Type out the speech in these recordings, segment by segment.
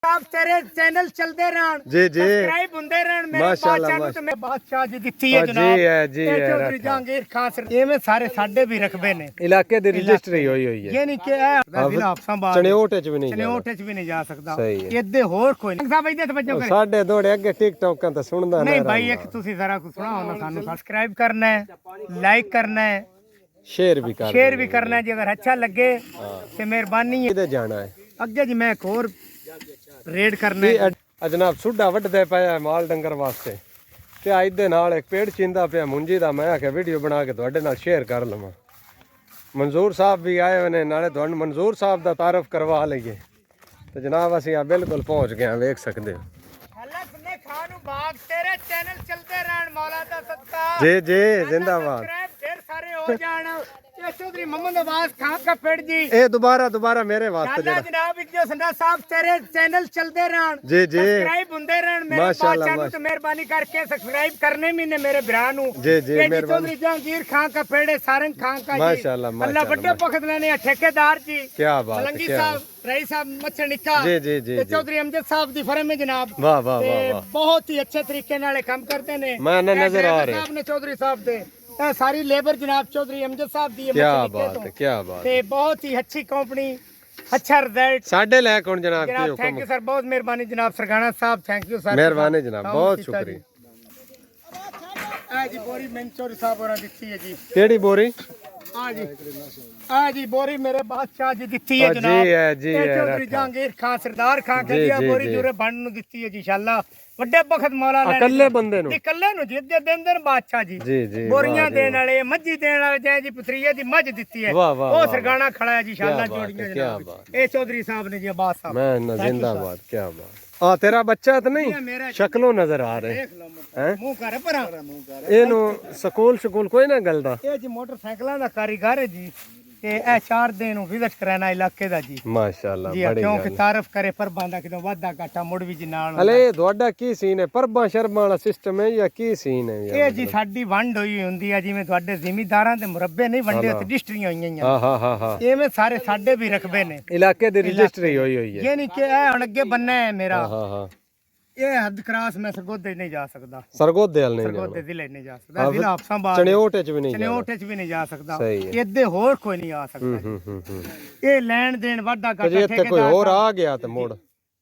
आप तेरे चैनल चलते रहन जी जी सब्सक्राइब होंदे रहन मेरे माशाअल्लाह, बादशाह तो मैं बादशाह जी दित्ती है जी जनाब है, जी ते है, चौधरी रखा। जहांगीर खान सर ये में सारे साडे भी रखबे ने इलाके दी रजिस्ट्री होई हुई है। ये नहीं कि जिला अफसाबाद चनियोट च भी नहीं जाना। चनियोट च भी नहीं जा सकदा सही है। इदे होर कोई नहीं साहब इदे तवज्जो करे साडे दौड़े अगे टिकटॉक तो सुनदा नहीं ना भाई एक ਤੁਸੀਂ ਜ਼ਰਾ ਕੁ ਸੁਣਾਓ ਨਾ ਸਾਨੂੰ ਸਬਸਕ੍ਰਾਈਬ ਕਰਨਾ ਹੈ ਲਾਈਕ ਕਰਨਾ है शेयर भी कर शेयर भी करना है जी अगर अच्छा लगे तो मेहरबानी है किधर जाना है ਅੱਗੇ ਜੀ ਮੈਂ ਇੱਕ ਹੋਰ ਰੇਡ ਕਰਨਾ ਹੈ जनाब सुड्डा वड्डदे पिया माल डंगर वास्ते ते अज दे नाल एक पेड़ चींदा पिया मुंजी दा मैं आख्या वीडियो बना के तुहाडे नाल शेयर कर लवां मंजूर साहब भी आए हुए ने नाले तुहानू मंजूर साहब दा तारफ करवा लईए ते जनाब असीं आ बिल्कुल पहुंच गए वेख सकदे हो हल्ला सुने खानू बाग तेरे चैनल चलते रहन मौला दा सदका जी जी जिंदाबाद सब्सक्राइब ढेर सारे हो जान ये चौधरी मोहम्मद अब्बास खान का पेड़ जी ए दोबारा मेरे वास्ते अल्लाह जरा जनाब इज्जत संदा साहब तेरे चैनल चलते रहन जी जी सब्सक्राइब होंदे रहन मेरे माशाअल्लाह, बादशाह तो मेहरबानी करके सब्सक्राइब करने भी ने मेरे भरा नु जी जी ये मेहरबानी चौधरी जहांगीर खान का पेड़ है सारंग खान का जी माशाअल्लाह, अल्लाह माशाअल्लाह, बड़े पखत लेने ठेकेदार जी क्या बात है, मलंगी क्या साहब रईस साहब मच्छनिका जी जी जी ते जी चौधरी अमजद साहब दी फरम है जनाब वाह वाह ते वाह वाह बहुत ही अच्छे तरीके नाल काम करते ने मैं ना ਇਹ नजर आ ड्राइवर रहे साहब ने चौधरी साहब दे ਇਹ ਸਾਰੀ ਲੇਬਰ ਜਨਾਬ ਚੌਧਰੀ ਅਮਜਦ ਸਾਹਿਬ ਦੀ ਹੈ क्या ਮੱਛੀ बात ਤੋਂ। है क्या बात ਤੇ ਬਹੁਤ ਹੀ ਅੱਛੀ ਕੰਪਨੀ अच्छा रिजल्ट साढ़े लायक कौन जनाब की जनाब थैंक हुक्म यू सर बहुत मेहरबानी जनाब सरगाना साहब थैंक यू सर मेहरबानी जनाब बहुत शुक्रिया आ जी बोरी मंचौरी साहब और दिखती है जी केड़ी बोरी आ जी बोरी मेरे बादशाह जी दिखती है जी जनाब है, जी ते है, चौधरी रखा। जहांगीर खान सरदार खान के जी, दिया जी, बोरी जी। जूरे बंद नु दिखती है जी इंशाल्लाह ਵੱਡੇ ਬਖਤ ਮੌਲਾ ਲੈਣੇ ਇਕੱਲੇ ਬੰਦੇ ਨੂੰ ਇਕੱਲੇ ਨੂੰ ਜਿੱਦੇ ਦਿਨ ਬਾਦਸ਼ਾਹ ਜੀ ਜੀ ਜੀ ਬੋਰੀਆਂ ਵਾਹ ਜੀ, ਦੇਣ ਵਾਲੇ ਮੱਝੀ ਦੇਣ ਵਾਲੇ ਜੈ ਜੀ ਪਥਰੀਏ ਦੀ ਮੱਝ ਦਿੱਤੀ ਹੈ ਵਾਹ, ਵਾਹ, ਉਹ ਵਾਹ। ਸਰਗਾਣਾ ਖੜਾ ਹੈ ਜੀ ਇੰਸ਼ਾਅੱਲਾ क्या बात ਜੋੜੀਆਂ है, क्या ਜਨਾਬ बात। ਇਹ ਚੌਧਰੀ ਸਾਹਿਬ ਨੇ ਜੀ ਅब्बास ਸਾਹਿਬ मैं न Thank you, जिंदाबाद क्या बात आ तेरा बच्चा तो ये नहीं मेरा जी। शक्लों नजर आ रहे ਦੇਖ ਲਓ हैं ਮੂੰਹ ਕਰ ਪਰਾਂ ਇਹਨੂੰ ਸਕੂਲ ਕੋਈ ਨਾ ਗਲਦਾ ਇਹ ਜੀ ਮੋਟਰਸਾਈਕਲਾਂ ਦਾ ਕਾਰੀਗਰ ਹੈ ਜੀ ਤੇ ਇਹ 4 ਦਿਨ ਨੂੰ ਵਿਜ਼ਿਟ ਕਰਾਣਾ ਇਲਾਕੇ ਦਾ ਜੀ ਮਾਸ਼ਾਅੱਲਾ ਜੀ ਬੜੀ ਕਿਉਂਕਿ ਗੱਲ ਤਾਰਫ ਕਰੇ ਪਰ ਬਾਂਦਾ ਕਿਦੋਂ ਵਾਧਾ ਘਾਟਾ ਮੁੜ ਵੀ ਜੀ ਨਾਲ ਹੁੰਦਾ। ਹਲੇ ਤੁਹਾਡਾ ਕੀ ਸੀਨ ਹੈ ਪਰਬਾਂ ਸ਼ਰਮਾਂ ਵਾਲਾ ਸਿਸਟਮ ਹੈ ਜਾਂ ਕੀ ਸੀਨ ਹੈ ਇਹ ਜੀ ਸਾਡੀ ਵੰਡ ਹੋਈ ਹੁੰਦੀ ਆ ਜਿਵੇਂ ਤੁਹਾਡੇ ਜ਼ਿਮੀਦਾਰਾਂ ਦੇ ਮੁਰੱਬੇ ਨਹੀਂ ਵੰਡੇ ਤੇ ਡਿਸਟਰੀਆਂ ਹੋਈਆਂ ਹਾਂ ਐਵੇਂ ਸਾਰੇ ਸਾਡੇ ਵੀ ਰਕਬੇ ਨੇ ਇਲਾਕੇ ਦੀ ਰਜਿਸਟਰੀ ਹੋਈ ਹੋਈ ਹੈ ਇਹ ਨਹੀਂ ਕਿ ਇਹ ਹੁਣ ਅੱਗੇ ਬੰਨਾ ਹੈ ਮੇਰਾ ਹਾਂ ਇਹ ਹੱਦ ਕਰਾਸ ਮੈਂ ਸਰਗੋਦੇ ਨਹੀਂ ਜਾ ਸਕਦਾ ਸਰਗੋਦੇ ਵਾਲ ਨਹੀਂ ਸਰਗੋਦੇ ਜ਼ਿਲ੍ਹੇ ਨਹੀਂ ਜਾ ਸਕਦਾ ਜ਼ਿਲ੍ਹਾ ਅਫਸਾਬਾਦ ਚਣਿਓਟ ਚ ਵੀ ਨਹੀਂ ਜਾਣਾ ਚਨਿਓਟੇ ਚ ਵੀ ਨਹੀਂ ਜਾ ਸਕਦਾ ਸਹੀ ਹੈ। ਇੱਦੇ ਹੋਰ ਕੋਈ ਨਹੀਂ ਆ ਸਕਦਾ ਹੂੰ ਇਹ ਲੈਣ ਦੇਣ ਵਾਧਾ ਤੇ ਜੇ ਘਾਟਾ ਇੱਥੇ ਕੋਈ ਠੇਕੇਦਾਰ ਹੋਰ ਆ ਗਿਆ ਤੇ ਮੋੜ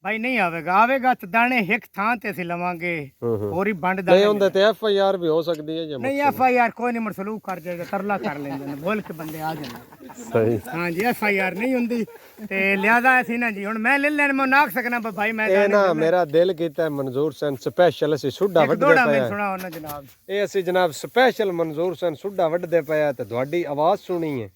ਭਾਈ ਨਹੀਂ ਆਵੇਗਾ ਤਾਂ ਦਾਣੇ ਇੱਕ ਥਾਂ ਤੇ ਅਸੀਂ ਲਵਾਂਗੇ ਹੋਰ ਹੀ ਵੰਡ ਨਹੀਂ ਦਾਣੇ ਹੁੰਦੇ ਤੇ ਐਫ ਆਈ ਆਰ ਵੀ ਹੋ ਸਕਦੀ ਹੈ ਜਾਂ ਨਹੀਂ ਐਫ ਆਈ ਆਰ ਕੋਈ ਨਹੀਂ ਮਰਸਲੂਕ ਕਰ ਜਾਏਗਾ ਤਰਲਾ ਕਰ ਲੈਂਦੇ ਨੇ ਬੋਲ ਕੇ ਬੰਦੇ ਆ ਜਾਂਦੇ ਸਹੀ ਹਾਂ ਜੀ ਐਫ ਆਈ ਆਰ ਨਹੀਂ ਹੁੰਦੀ ਤੇ ਲਿਆਦਾ ਅਸੀਂ ਨਾ ਜੀ ਹੁਣ ਮੈਂ ਲੈ ਲੈਣ ਮੈਂ ਨਾਕ ਸਕਣਾ ਭਾਈ ਮੈਂ ਇਹ ਨਾ ਮੇਰਾ ਦਿਲ ਕੀਤਾ ਹੈ ਮਨਜ਼ੂਰ ਸਨ ਸਪੈਸ਼ਲ ਅਸੀਂ ਸੁੱਡਾ ਵੱਢਦੇ ਦੋੜਾ ਪਏ ਮੈਂ ਹਾਂ। ਸੁਣਾ ਉਹਨਾਂ ਜਨਾਬ ਇਹ ਅਸੀਂ ਜਨਾਬ ਸਪੈਸ਼ਲ ਮਨਜ਼ੂਰ ਸਨ ਸੁੱਡਾ ਵੱਢਦੇ ਪਏ ਹਾਂ ਤੇ ਤੁਹਾਡੀ ਆਵਾਜ਼ ਸੁਣੀ ਹੈ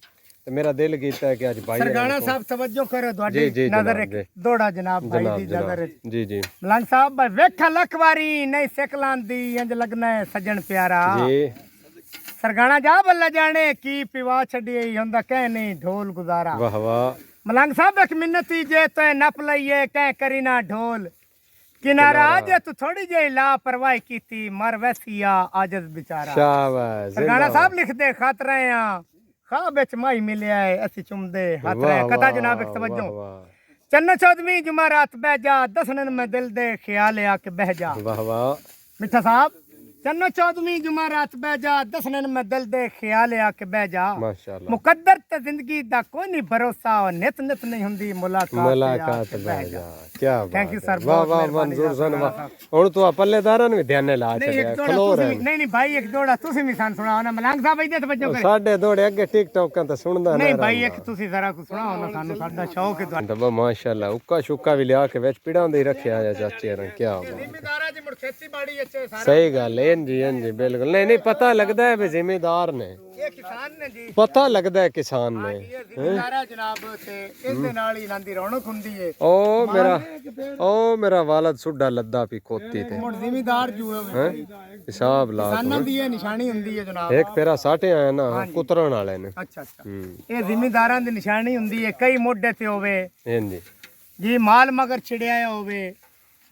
ਤੇ ਮੇਰਾ ਦਿਲ ਕੀਤਾ ਹੈ ਕਿ ਅੱਜ ਭਾਈ ਸਰਗਾਣਾ ਸਾਹਿਬ ਤਵੱਜੋ ਕਰੋ ਜੀ, ਤੁਹਾਡੀ ਜੀ, ਨਜ਼ਰ ਜਨਾਬ, ਜੀ। ਦੋੜਾ ਜਨਾਬ ਭਾਈ ਜਨਾਬ ਦੀ ਨਜ਼ਰ ਜਨਾਬ ਜੀ ਜੀ ਮਲੰਗ ਸਾਹਿਬ ਭਾਈ ਵੇਖਾ ਲੱਖ ਵਾਰੀ ਨਹੀਂ ਸਿੱਖ ਲਾਂਦੀ ਇੰਜ ਲੱਗਣਾ ਹੈ ਸੱਜਣ ਪਿਆਰਾ ਜੀ ਸਰਗਾਣਾ ਜਾ ਬੱਲਾ ਜਾਣੇ ਕੀ ਪਿਵਾ ਛੱਡੀ ਹੁੰਦਾ ਕਹਿ ਨਹੀਂ ਢੋਲ ਗੁਜ਼ਾਰਾ ਵਾਹ ਵਾਹ ਮਲੰਗ ਸਾਹਿਬ ਇੱਕ ਮਿੰਨਤੀ ਜੇ ਤੈ ਨਪ ਲਈਏ ਕਹਿ ਕਰੀ ਨਾ ਢੋਲ ਕਿਨਾਰਾ ਜੇ ਤੂੰ ਥੋੜੀ ਜਿਹੀ ਲਾਪਰਵਾਹੀ ਕੀਤੀ ਮਰ ਵੈਸੀਆ ਆਜਜ਼ ਵਿਚਾਰਾ ਸ਼ਾਬਾਸ਼ ਸਰਗਾਣਾ ਸਾਹਿਬ ਲਿਖਦੇ ਖਤ ਰਹੇ ਆ ਖਾਬ ਵਿੱਚ ਮਾਈ ਮਿਲਿਆ ਹੈ ਅਸੀਂ ਚੁੰਮਦੇ ਹੱਥ ਰਹੇ ਵਾਹ, ਕਥਾ ਵਾਹ, ਜਨਾਬ ਇੱਕ ਵਾਹ, ਤਵੱਜੋ ਵਾਹ, ਚੰਨ ਚੌਦਵੀਂ ਜੁਮਾਰਾਤ ਬਹਿ ਜਾ ਦਸਨਨ ਮੈਂ ਦਿਲ ਦੇ ਖਿਆਲ ਆ ਕੇ ਬਹਿ ਜਾ ਵਾਹ ਵਾਹ ਮਿੱਠਾ ਸਾਹਿਬ ਚੰਨ ਚੌਦਵੀਂ ਜੁਮਾਰਾਤ ਬਹਿ ਜਾ ਦਸਨਨ ਮੈਂ ਦਿਲ ਦੇ ਖਿਆਲ ਆ ਕੇ ਬਹਿ ਜਾ ਮਾਸ਼ਾਅੱਲਾ ਮੁਕੱਦਰ ਤੇ ਜ਼ਿੰਦਗੀ ਦਾ ਕੋਈ ਨਹੀਂ ਭਰੋਸਾ ਨਿਤ ਨਿਤ ਨਹੀਂ ਹੁੰਦੀ ਮੁਲਾਕਾਤ ਬਹਿ ਜਾ ਕੀ ਬਾਤ Thank you, sir. ਵਾਹ ਬਹੁਤ ਵਾਹ ਮਿਹਰਬਾਨੀ ਮਨਜ਼ੂਰ ਸਨ ਸਾਹਿਬ। ਵਾਹ ਹੁਣ ਤੂੰ ਆ ਪੱਲੇਦਾਰਾਂ ਨੂੰ ਵੀ ਧਿਆਨੇ ਲਾ ਨਹੀਂ ਛੱਡਿਆ ਇੱਕ ਦੋੜਾ ਖਲੋ ਤੁਸੀਂ ਰਹੇ ਵੀ- ਨਹੀਂ ਭਾਈ ਇੱਕ ਦੋੜਾ ਤੁਸੀਂ ਵੀ ਸਾਨੂੰ ਸੁਣਾਓ ਨਾ ਮਲੰਗ ਸਾਹਿਬ ਇਹਦੇ ਤਵੱਜੋ ਕਰੇ ਸਾਡੇ ਦੋੜੇ ਅੱਗੇ ਟਿਕਟੌਕਾਂ ਤੇ ਸੁਣਦਾ ਨਹੀਂ ਨਾ ਭਾਈ ਇੱਕ ਤੁਸੀਂ ਜ਼ਰਾ ਕੁ ਸੁਣਾਓ ਨਾ ਸਾਨੂੰ ਸਾਡਾ ਸ਼ੌਕ ਹੈ ਤੁਹਾਡਾ ਡੱਬਾ ਮਾਸ਼ਾਅੱਲਾ ਉੱਕਾ ਸ਼ੁੱਕਾ ਵੀ ਲਿਆ ਕੇ ਵਿੱਚ ਪਿੜਾਂ ਦੇ ਹੀ ਰੱਖਿਆ ਆ ਚਾਚੇ ਰਾਂ ਕੀ ਬਾਤ ਜ਼ਿਮੀਦਾਰਾਂ ਜੀ ਮੁੜ ਖੇਤੀਬਾੜੀ ਅੱਛੇ ਸਾਰੇ ਸਹੀ ਗੱਲ ਹੈ ਜੀ ਬਿਲਕੁਲ ਨਹੀਂ ਪਤਾ ਲੱਗਦਾ ਹੈ ਵੀ ਜ਼ਿਮੀਦਾਰ ਨੇ ਇਹ ਕਿਸਾਨ ਨੇ ਜੀ ਪਤਾ ਲੱਗਦਾ ਹੈ ਕਿਸਾਨ ਨੇ ਇਹ ਜ਼ਿਮੀਦਾਰਾ ਜਨਾਬ ਤੇ ਇਸ ਦੇ ਨਾਲ ਹੀ ਲੰਦੀ ਰੌਣਕ ਹੁੰਦੀ ਹੈ ਉਹ ਮੇਰਾ ਵਾਲਦ ਸੁੱਡਾ ਲੱਦਾ ਪੀ ਖੋਤੀ ਤੇ ਮੁੜ ਜ਼ਿਮੀਦਾਰ ਜੂ ਹੈ ਹਿਸਾਬ ਲਾ ਕਿਸਾਨਾਂ ਦੀ ਇਹ ਨਿਸ਼ਾਨੀ ਹੁੰਦੀ ਹੈ ਜਨਾਬ ਇੱਕ ਫੇਰਾ ਸਾਟੇ ਆਇਆ ਨਾ ਕੁਤਰਨ ਵਾਲੇ ਨੇ ਅੱਛਾ ਅੱਛਾ ਇਹ ਜ਼ਿਮੀਦਾਰਾਂ ਦੀ ਨਿਸ਼ਾਨੀ ਹੁੰਦੀ ਹੈ ਕਈ ਮੋਢੇ ਤੇ ਹੋਵੇ ਹਾਂਜੀ ਜੀ ਮਾਲ ਮਗਰ ਛਿੜਿਆ ਹੋਵੇ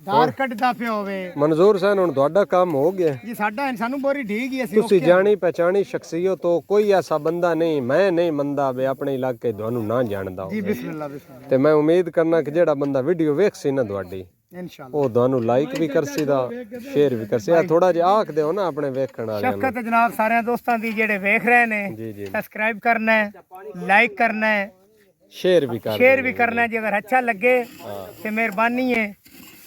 ਧਾਰ ਕੱਢਦਾ ਪਿਆ ਹੋਵੇ। ਮਨਜ਼ੂਰ ਸਾਹਿਬ ਹੁਣ ਤੁਹਾਡਾ ਕੰਮ ਹੋ ਗਿਆ ਜੀ ਸਾਡਾ ਸਾਨੂੰ ਬੋਰੀ ਢੀਕ ਹੀ ਅਸੀਂ ਤੁਸੀਂ ਜਾਣੀ ਪਹਿਚਾਣੀ ਸ਼ਖਸੀਅਤ ਹੋ ਕੋਈ ਐਸਾ ਬੰਦਾ ਨਹੀਂ ਮੈਂ ਨਹੀਂ ਮੰਨਦਾ ਵੀ ਆਪਣੇ ਇਲਾਕੇ ਤੁਹਾਨੂੰ ਨਾ ਜਾਣਦਾ ਜੀ ਹੋਵੇ ਬਿਸਮਿਲ੍ਲਾ ਬਿਸਮਿਲ੍ਲਾ ਤੇ ਮੈਂ ਉਮੀਦ ਕਰਨਾ ਕਿ ਜਿਹੜਾ ਬੰਦਾ ਵੀਡੀਓ ਵੇਖ ਸੀ ਨਾ ਤੁਹਾਡੀ ਇਨਸ਼ਾਅੱਲਾ ਉਹ ਤੁਹਾਨੂੰ ਲਾਈਕ ਵੀ ਕਰਸੀ ਦਾ ਸ਼ੇਅਰ ਵੀ ਕਰਸੀ ਆ ਥੋੜਾ ਜਿਹਾ ਆਖ ਦਿਓ ਨਾ ਆਪਣੇ ਵੇਖਣ ਵਾਲਿਆਂ ਨੂੰ ਸ਼ਫਕਤ ਜਨਾਬ ਸਾਰਿਆਂ ਦੋਸਤਾਂ ਦੀ ਜਿਹੜੇ ਵੇਖ ਰਹੇ ਨੇ ਜੀ ਜੀ ਸਬਸਕ੍ਰਾਈਬ ਕਰਨਾ ਹੈ, ਲਾਈਕ ਕਰਨਾ ਹੈ, ਸ਼ੇਅਰ ਵੀ ਕਰ ਸ਼ੇਅਰ ਵੀ ਕਰਨਾ ਹੈ। ਜੇ ਅਗਰ ਅੱਛਾ ਲੱਗੇ ਤੇ ਮਿਹਰਬਾਨੀ ਹੈ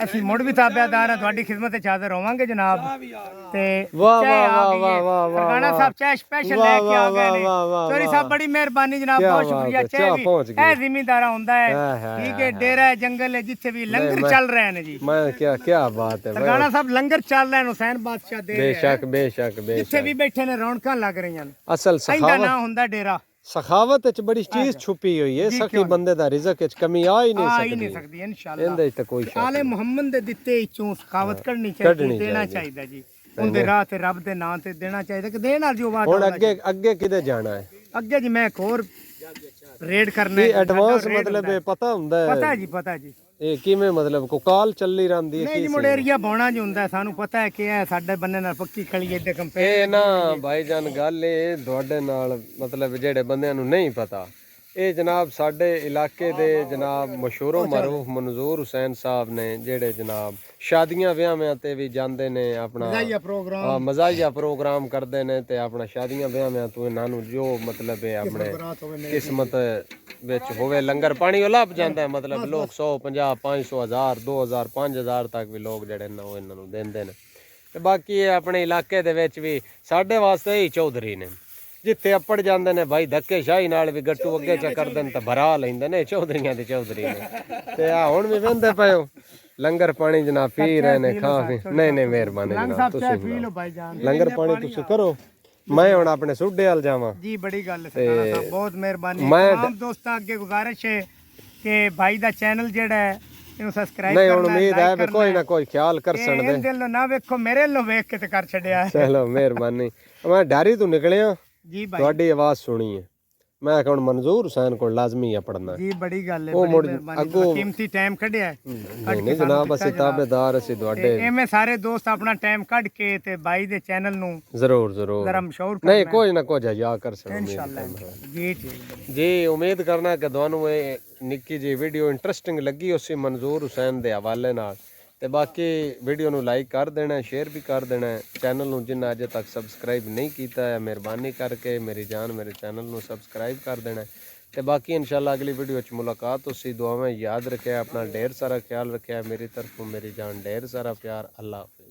ਅਸੀਂ ਮੁੜ ਵੀ ਤਾਬਿਆਦਾਰ ਹਾਂ ਤੁਹਾਡੀ ਖਿਦਮਤ ਵਿੱਚ ਹਾਜ਼ਰ ਹੋਵਾਂਗੇ ਜਨਾਬ ਤੇ ਵਾਹ ਚਾਹ ਆ ਵਾਹ ਗਈ ਵਾਹ ਹੈ। ਵਾਹ ਵਾਹ ਫਰਗਾਨਾ ਸਾਹਿਬ ਚਾਹ ਸਪੈਸ਼ਲ ਲੈ ਕੇ ਆ ਗਏ ਨੇ ਚੋਰੀ ਸਾਹਿਬ ਬੜੀ ਮਿਹਰਬਾਨੀ ਜਨਾਬ ਬਹੁਤ ਸ਼ੁਕਰੀਆ ਚਾਹ ਵੀ ਇਹ ਜ਼ਿਮੀਂਦਾਰਾ ਹੁੰਦਾ ਹੈ ਠੀਕ ਹੈ ਡੇਰਾ ਹੈ ਜੰਗਲ ਹੈ ਜਿੱਥੇ ਵੀ ਲੰਗਰ ਚੱਲ ਰਹੇ ਨੇ ਜੀ ਮੈਂ ਕੀ ਬਾਤ ਹੈ ਫਰਗਾਨਾ ਸਾਹਿਬ ਲੰਗਰ ਚੱਲ ਰਹੇ ਨੇ ਹੁਸੈਨ ਬਾਦਸ਼ਾਹ ਦੇ ਬੇਸ਼ੱਕ ਬੇਸ਼ੱਕ ਜਿੱਥੇ ਬੇਸ਼ੱਕ ਵੀ ਬੈਠੇ ਨੇ ਰੌਣਕਾਂ ਲੱਗ ਰਹੀਆਂ ਨੇ ਅਸਲ ਇਹਦਾ ਸਖਾਵਤ ਨਾਂ ਹੁੰਦਾ ਡੇਰਾ ਸਖਾਵਤ ਵਿੱਚ ਬੜੀ ਚੀਜ਼ ਛੁਪੀ ਹੋਈ ਹੈ ਸਖੀ ਬੰਦੇ ਦਾ ਰਿਜ਼ਕ ਵਿੱਚ ਕਮੀ ਆ ਹੀ ਆ ਹੀ ਨਹੀਂ ਨਹੀਂ ਸਕਦੀ ਸਕਦੀ ਇਨਸ਼ਾਅੱਲਾ ਇਹਦੇ ਵਿੱਚ ਤਾਂ ਕੋਈ ਸ਼ੱਕ ਆਲੇ ਮੁਹੰਮਦ ਦੇ ਦਿੱਤੇ ਵਿੱਚੋਂ ਸਖਾਵਤ ਕੱਢਣੀ ਕੱਢਣੀ ਚਾਹੀਦੀ ਦੇਣਾ ਚਾਹੀਦੀ। ਚਾਹੀਦਾ ਜੀ ਉਹਦੇ ਰਾਹ ਤੇ ਰੱਬ ਦੇ ਨਾਂ ਤੇ ਦੇਣਾ ਚਾਹੀਦਾ ਕਿ ਦੇਣ ਨਾਲ ਜੋ ਬਾਤ ਹੁਣ ਅੱਗੇ ਕਿਤੇ ਜਾਣਾ ਹੈ ਅੱਗੇ ਜੀ ਮੈਂ ਇੱਕ ਹੋਰ ਰੇਡ ਕਰਨਾ ਇਹ ਹੈ ਐਡਵਾਂਸ ਮਤਲਬ ਇਹ ਪਤਾ ਹੁੰਦਾ ਹੈ ਪਤਾ ਜੀ ਇਹ ਕਿਵੇਂ ਮਤਲਬ ਕੋ ਕਾਲ ਚੱਲੀ ਰਹਿੰਦੀ ਹੈ ਨਹੀਂ ਜੀ ਮੁੰਡੇਰੀਆ ਬੋਣਾ ਜੀ ਹੁੰਦਾ ਸਾਨੂੰ ਪਤਾ ਹੈ ਕਿ ਇਹ ਸਾਡੇ ਬੰਨੇ ਨਾਲ ਪੱਕੀ ਖਲੀ ਇਹਦੇ ਕੰਪੇਅਰ ਇਹ ਨਾ ਭਾਈਜਾਨ ਗੱਲ ਇਹ ਤੁਹਾਡੇ ਨਾਲ ਮਤਲਬ ਜਿਹੜੇ ਬੰਦਿਆਂ ਨੂੰ ਨਹੀਂ ਪਤਾ ਇਹ ਜਨਾਬ ਸਾਡੇ ਇਲਾਕੇ ਦੇ ਜਨਾਬ ਮਸ਼ਹੂਰੋ ਮਾਰੂਫ ਮਨਜ਼ੂਰ ਹੁਸੈਨ ਸਾਹਿਬ ਨੇ ਜਿਹੜੇ ਜਨਾਬ ਸ਼ਾਦੀਆਂ ਵਿਆਹਾਂ ਤੇ ਵੀ ਜਾਂਦੇ ਨੇ ਆਪਣਾ ਮਜ਼ਾਈਆ ਪ੍ਰੋਗਰਾਮ ਮਜ਼ਾਈਆ ਪ੍ਰੋਗਰਾਮ ਕਰਦੇ ਨੇ ਤੇ ਆਪਣਾ ਸ਼ਾਦੀਆਂ ਵਿਆਹਾਂ ਤੋਂ ਇਹਨਾਂ ਨੂੰ ਜੋ ਮਤਲਬ ਹੈ ਆਪਣੇ ਬਰਾਤ ਹੋਵੇ ਮੇਰੇ ਕਿਸਮਤ ਵਿੱਚ ਹੋਵੇ ਲੰਗਰ ਪਾਣੀ ਉਹ ਲੱਭ ਜਾਂਦਾ ਹੈ ਮਤਲਬ ਲੋਕ 150 500 1000 2000 5000 ਤੱਕ ਵੀ ਲੋਕ ਜਿਹੜੇ ਨੇ ਉਹ ਇਹਨਾਂ ਨੂੰ ਦਿੰਦੇ ਨੇ ਤੇ ਬਾਕੀ ਇਹ ਆਪਣੇ ਇਲਾਕੇ ਦੇ ਵਿੱਚ ਵੀ ਸਾਡੇ ਵਾਸਤੇ ਹੀ ਚੌਧਰੀ ਨੇ ਜਿੱਥੇ ਅੱਪੜ ਜਾਂਦੇ ਨੇ ਭਾਈ ਧੱਕੇ ਸ਼ਾਹੀ ਨਾਲ ਵੀ ਗੱਟੂ ਅੱਗੇ ਚਾ ਕਰਦੇ ਨੇ ਤਾਂ ਭਰਾ ਲੈਂਦੇ ਨੇ ਚੌਧਰੀਆਂ ਦੇ ਚੌਧਰੀ ਨੇ ਤੇ ਆ ਹੁਣ ਵੀ ਵੰਦੇ ਪਏ ਲੰਗਰ ਪਾਣੀ ਜਨਾਬ ਪੀ ਰਹੇ ਨੇ ਖਾ ਪੀ ਨਹੀਂ ਨਹੀਂ ਮਿਹਰਬਾਨੀ ਜਨਾਬ ਤੁਸੀਂ ਪੀ ਲਓ ਭਾਈ ਜਾਨ ਲੰਗਰ ਪਾਣੀ ਤੁਸੀਂ ਕਰੋ ਮੈਂ ਹੁਣ ਆਪਣੇ ਸੁੱਡੇ ਵੱਲ ਜਾਵਾਂ ਜੀ ਬੜੀ ਗੱਲ ਹੈ ਸਰਦਾਰ ਸਾਹਿਬ ਬਹੁਤ ਮਿਹਰਬਾਨੀ ਤਮਾਮ ਦੋਸਤਾਂ ਅੱਗੇ ਗੁਜ਼ਾਰਿਸ਼ ਹੈ ਕਿ ਭਾਈ ਦਾ ਚੈਨਲ ਜਿਹੜਾ ਹੈ ਇਹਨੂੰ ਸਬਸਕ੍ਰਾਈਬ ਨਹੀਂ ਹੁਣ ਉਮੀਦ ਹੈ ਵੀ ਕੋਈ ਨਾ ਕੋਈ ਖਿਆਲ ਕਰਸਣ ਦੇ ਦਿਲ ਨੂੰ ਨਾ ਵੇਖੋ ਮੇਰੇ ਨੂੰ ਵੇਖ ਕੇ ਤੇ ਕਰ ਛੱਡਿਆ ਚਲੋ ਮਿਹਰਬਾਨੀ ਮੈਂ ਡਾਰੀ ਤੋਂ ਨਿਕਲਿਆ ਜੀ ਭਾਈ ਤੁਹਾਡੀ ਆਵਾਜ਼ ਸੁਣੀ ਹੈ ਮੈਂ ਹੁਣ ਮਨਜ਼ੂਰ ਹੁਸੈਨ ਕੋਲ ਲਾਜ਼ਮੀ ਆ ਪੜਨਾ ਜੀ ਬੜੀ ਗੱਲ ਹੈ ਉਹ ਮੁੜ ਅੱਗੋਂ ਕੀਮਤੀ ਟਾਈਮ ਕੱਢਿਆ ਨਹੀਂ ਜਨਾਬ ਅਸੀਂ ਤਾਬੇਦਾਰ ਅਸੀਂ ਤੁਹਾਡੇ ਐਵੇਂ ਸਾਰੇ ਦੋਸਤ ਆਪਣਾ ਟਾਈਮ ਕੱਢ ਕੇ ਤੇ ਭਾਈ ਦੇ ਚੈਨਲ ਨੂੰ ਜ਼ਰੂਰ ਜ਼ਰੂਰ ਜ਼ਰਾ ਮਸ਼ਹੂਰ ਨਹੀਂ ਕੋਈ ਨਾ ਕੁਝ ਜਾ ਕਰ ਸਕਦਾ ਇਨਸ਼ਾਅੱਲਾ ਜੀ ਜੀ ਉਮੀਦ ਕਰਨਾ ਕਿ ਤੁਹਾਨੂੰ ਇਹ ਨਿੱਕੀ ਜੀ ਵੀਡੀਓ ਇੰਟਰਸਟਿੰਗ ਲੱਗੀ ਉਸੇ ਮਨਜ਼ੂਰ ਹੁਸੈਨ ਦੇ ਹਵਾਲੇ ਨਾਲ ਤੇ ਬਾਕੀ ਵੀਡੀਓ ਨੂੰ ਲਾਈਕ ਕਰ ਦੇਣਾ ਸ਼ੇਅਰ ਵੀ ਕਰ ਦੇਣਾ ਚੈਨਲ ਨੂੰ ਜਿਨ੍ਹਾਂ ਅਜੇ ਤੱਕ ਸਬਸਕ੍ਰਾਈਬ ਨਹੀਂ ਕੀਤਾ ਹੈ ਮਿਹਰਬਾਨੀ ਕਰਕੇ ਮੇਰੀ ਜਾਨ ਮੇਰੇ ਚੈਨਲ ਨੂੰ ਸਬਸਕ੍ਰਾਈਬ ਕਰ ਦੇਣਾ ਤੇ ਬਾਕੀ ਇਨਸ਼ਾਅੱਲਾ ਅਗਲੀ ਵੀਡੀਓ 'ਚ ਮੁਲਾਕਾਤ ਹੋਸੀ ਦੁਆਵਾਂ ਯਾਦ ਰੱਖਿਆ ਆਪਣਾ ਢੇਰ ਸਾਰਾ ਖਿਆਲ ਰੱਖਿਆ ਮੇਰੀ ਤਰਫੋਂ ਮੇਰੀ ਜਾਨ ਢੇਰ ਸਾਰਾ ਪਿਆਰ ਅੱਲਾ ਹਾਫਿਜ਼।